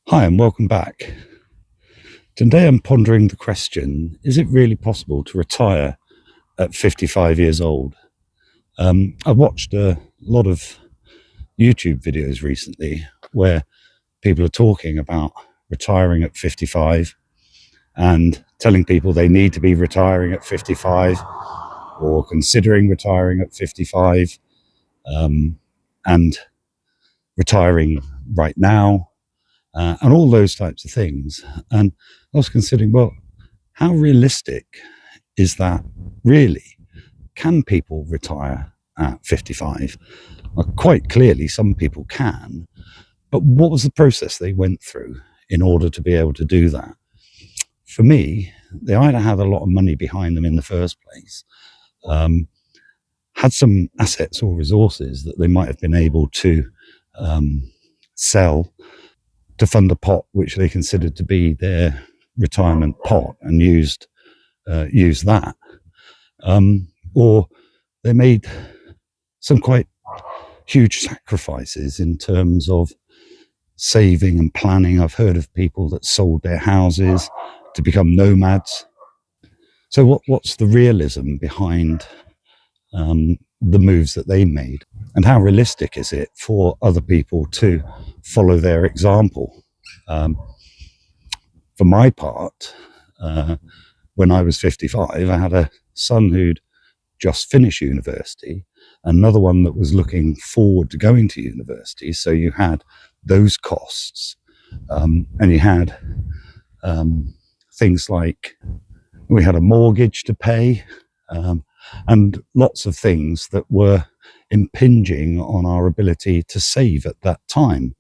Hi, and welcome back. Today I'm pondering the question, is it really possible to retire at 55 years old? I've watched a lot of YouTube videos recently where people are talking about retiring at 55 and telling people they need to be retiring at 55 or considering retiring at 55 and retiring right now and all those types of things. And I was considering, well, how realistic is that really? Can people retire at 55? Well, quite clearly, some people can. But what was the process they went through in order to be able to do that? For me, they either had a lot of money behind them in the first place, had some assets or resources that they might have been able to sell to fund a pot which they considered to be their retirement pot and use that. Or they made some quite huge sacrifices in terms of saving and planning. I've heard of people that sold their houses to become nomads. So what's the realism behind the moves that they made? And how realistic is it for other people to follow their example? For my part, when I was 55, I had a son who'd just finished university, another one that was looking forward to going to university. So you had those costs, and you had things like we had a mortgage to pay, and lots of things that were impinging on our ability to save at that time.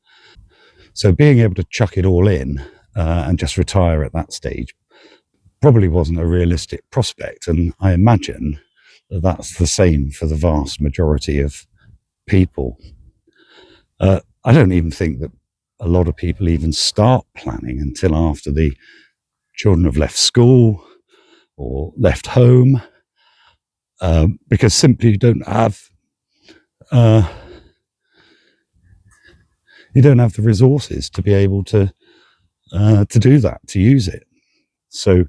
So being able to chuck it all in and just retire at that stage probably wasn't a realistic prospect. And I imagine that that's the same for the vast majority of people. I don't even think that a lot of people even start planning until after the children have left school or left home, because simply you don't have the resources to be able to do that, to use it. So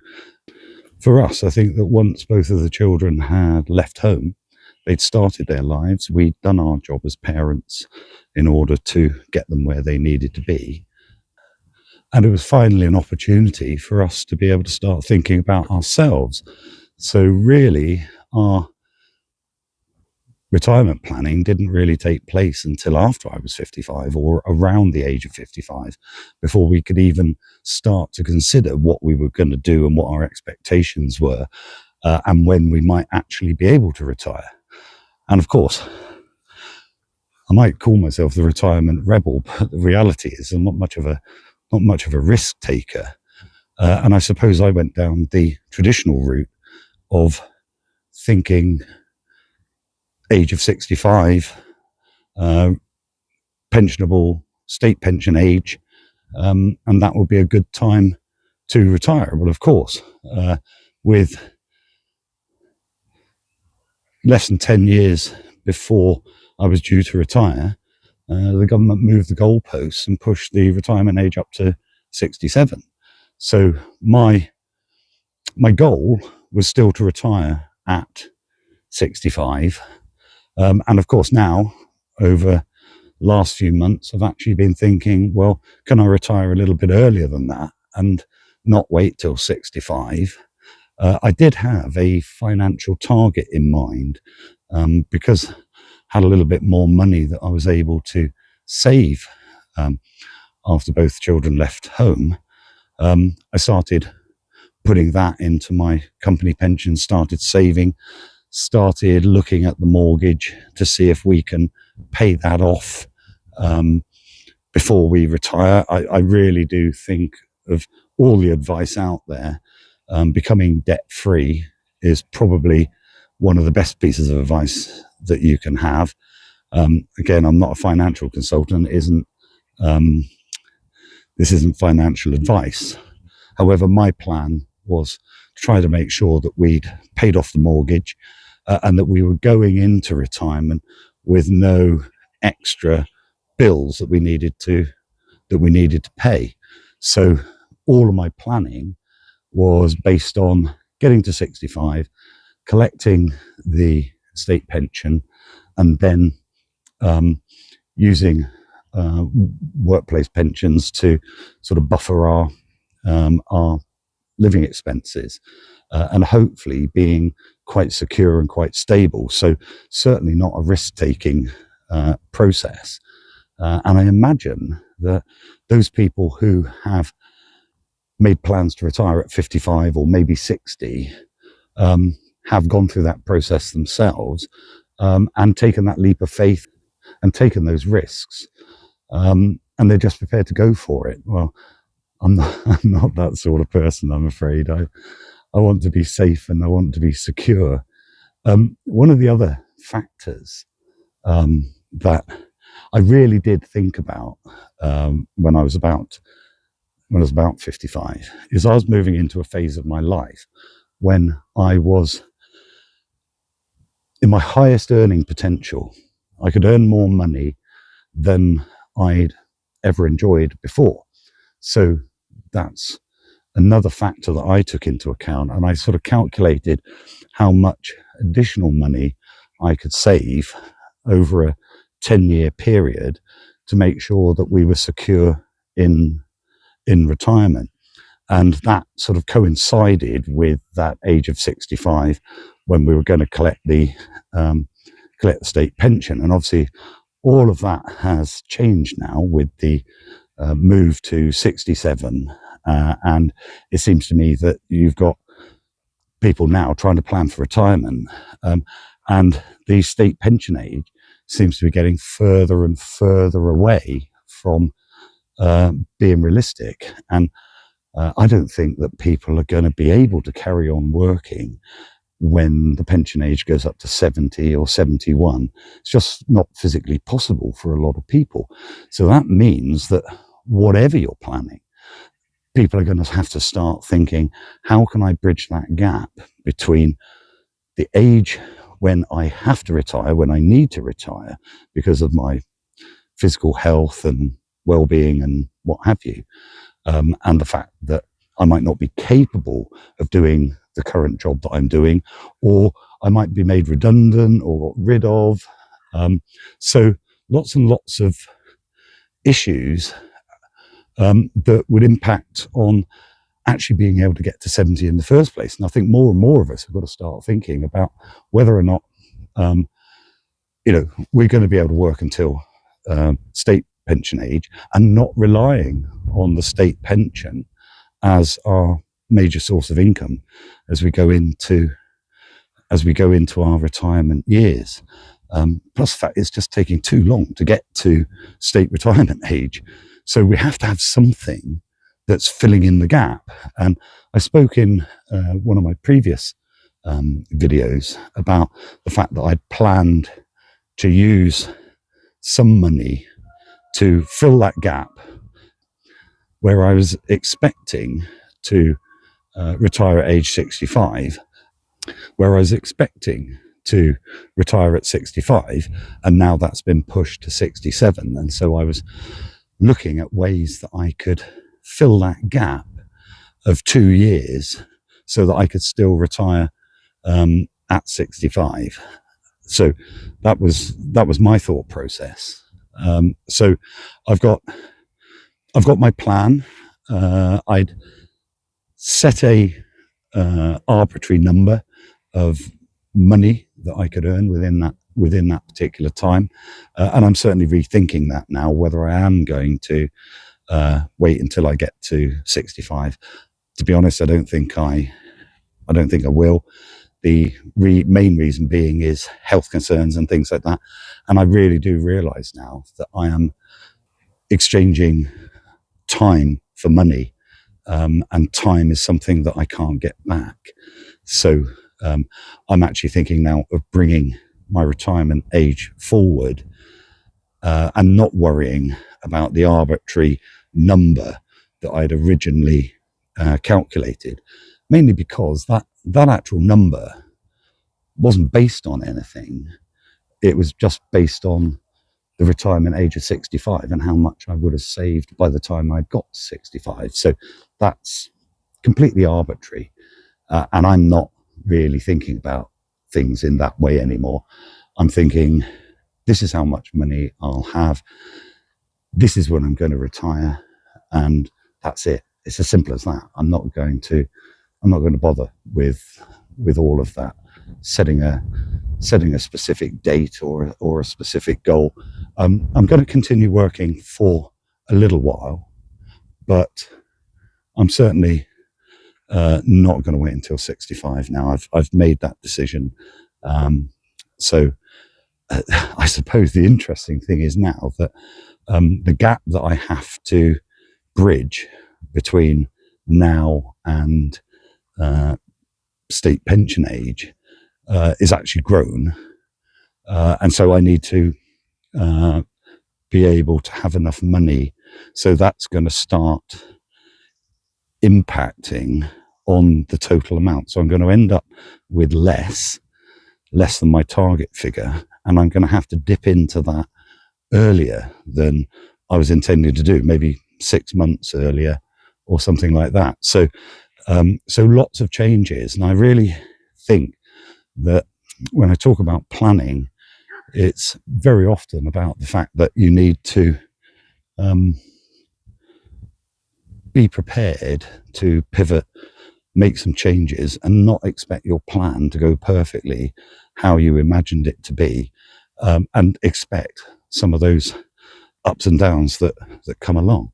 for us, I think that once both of the children had left home, they'd started their lives. We'd done our job as parents in order to get them where they needed to be. And it was finally an opportunity for us to be able to start thinking about ourselves. So really, our retirement planning didn't really take place until after I was 55 or around the age of 55 before we could even start to consider what we were going to do and what our expectations were, and when we might actually be able to retire. And of course, I might call myself the retirement rebel, but the reality is I'm not much of a risk taker. And I suppose I went down the traditional route of thinking age of 65, pensionable state pension age, and that would be a good time to retire. Well, of course, with less than 10 years before I was due to retire, the government moved the goalposts and pushed the retirement age up to 67. So my goal was still to retire at 65. And of course, now, over last few months, I've actually been thinking, well, can I retire a little bit earlier than that and not wait till 65? I did have a financial target in mind, because I had a little bit more money that I was able to save after both children left home. I started putting that into my company pension, started saving, started looking at the mortgage to see if we can pay that off before we retire. I really do think of all the advice out there, becoming debt free is probably one of the best pieces of advice that you can have. Again, I'm not a financial consultant. This isn't financial advice. However, my plan was to try to make sure that we'd paid off the mortgage, and that we were going into retirement with no extra bills that we needed to pay. So all of my planning was based on getting to 65, collecting the state pension, and then using workplace pensions to sort of buffer our living expenses, and hopefully being quite secure and quite stable. So certainly not a risk-taking process. And I imagine that those people who have made plans to retire at 55 or maybe 60 have gone through that process themselves, and taken that leap of faith and taken those risks. And they're just prepared to go for it. Well, I'm not that sort of person, I'm afraid. I want to be safe and I want to be secure. One of the other factors that I really did think about when I was about 55 is I was moving into a phase of my life when I was in my highest earning potential. I could earn more money than I'd ever enjoyed before. So that's another factor that I took into account, and I sort of calculated how much additional money I could save over a 10-year period to make sure that we were secure in retirement. And that sort of coincided with that age of 65 when we were going to collect the state pension. And obviously all of that has changed now with the move to 67. And it seems to me that you've got people now trying to plan for retirement. And the state pension age seems to be getting further and further away from being realistic. And I don't think that people are going to be able to carry on working when the pension age goes up to 70 or 71. It's just not physically possible for a lot of people. So that means that whatever you're planning, people are going to have to start thinking, how can I bridge that gap between the age when I have to retire, when I need to retire because of my physical health and well-being and what have you, and the fact that I might not be capable of doing the current job that I'm doing, or I might be made redundant or got rid of. So lots and lots of issues that would impact on actually being able to get to 70 in the first place. And I think more and more of us have got to start thinking about whether or not, we're going to be able to work until state pension age and not relying on the state pension as our major source of income as we go into our retirement years. Plus the fact it's just taking too long to get to state retirement age. So we have to have something that's filling in the gap. And I spoke in one of my previous videos about the fact that I'd planned to use some money to fill that gap where I was expecting to retire at age 65, where I was expecting to retire at 65, and now that's been pushed to 67. And so I was looking at ways that I could fill that gap of 2 years so that I could still retire at 65. So that was my thought process. So I've got my plan. I'd set a arbitrary number of money that I could earn within that particular time, and I'm certainly rethinking that now, whether I am going to wait until I get to 65. To be honest, I don't think I will. The main reason being is health concerns and things like that. And I really do realize now that I am exchanging time for money, and time is something that I can't get back. So I'm actually thinking now of bringing my retirement age forward, and not worrying about the arbitrary number that I'd originally calculated, mainly because that actual number wasn't based on anything. It was just based on the retirement age of 65 and how much I would have saved by the time I'd got to 65. So that's completely arbitrary. And I'm not really thinking about things in that way anymore. I'm thinking, this is how much money I'll have. This is when I'm going to retire. And that's it. It's as simple as that. I'm not going to bother with all of that, setting a specific date or a specific goal. I'm going to continue working for a little while, but I'm certainly not going to wait until 65 now. I've made that decision. So I suppose the interesting thing is now that the gap that I have to bridge between now and state pension age is actually grown. And so I need to be able to have enough money. So that's going to start impacting on the total amount. So I'm going to end up with less than my target figure. And I'm going to have to dip into that earlier than I was intending to do, maybe 6 months earlier or something like that. So lots of changes. And I really think that when I talk about planning, it's very often about the fact that you need to be prepared to pivot, make some changes, and not expect your plan to go perfectly how you imagined it to be, and expect some of those ups and downs that come along.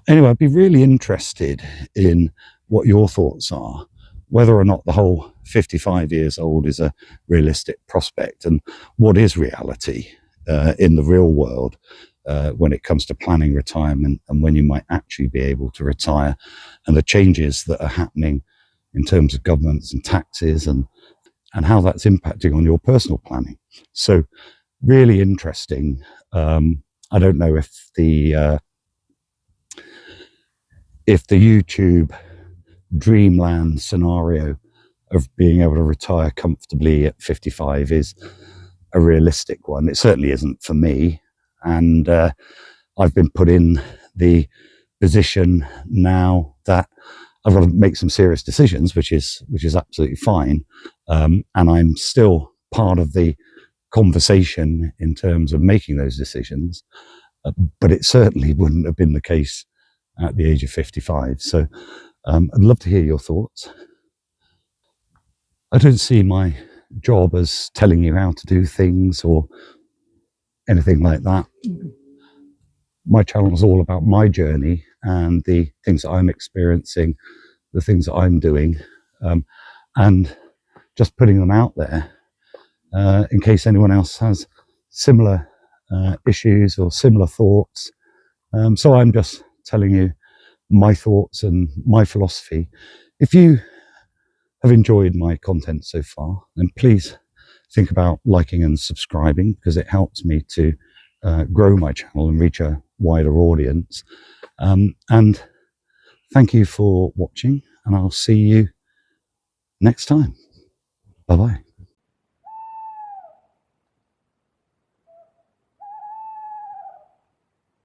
Anyway, I'd be really interested in what your thoughts are, whether or not the whole 55 years old is a realistic prospect, and what is reality in the real world when it comes to planning retirement, and when you might actually be able to retire, and the changes that are happening in terms of governments and taxes, and how that's impacting on your personal planning. So really interesting. I don't know if the YouTube dreamland scenario of being able to retire comfortably at 55 is a realistic one. It certainly isn't for me. And I've been put in the position now that I've got to make some serious decisions, which is absolutely fine. And I'm still part of the conversation in terms of making those decisions. But it certainly wouldn't have been the case at the age of 55. So I'd love to hear your thoughts. I don't see my job as telling you how to do things or anything like that. My channel is all about my journey and the things that I'm experiencing, the things that I'm doing, and just putting them out there in case anyone else has similar issues or similar thoughts. So I'm just telling you my thoughts and my philosophy. If you have enjoyed my content so far, then please think about liking and subscribing, because it helps me to grow my channel and reach a wider audience. And thank you for watching, and I'll see you next time. Bye-bye.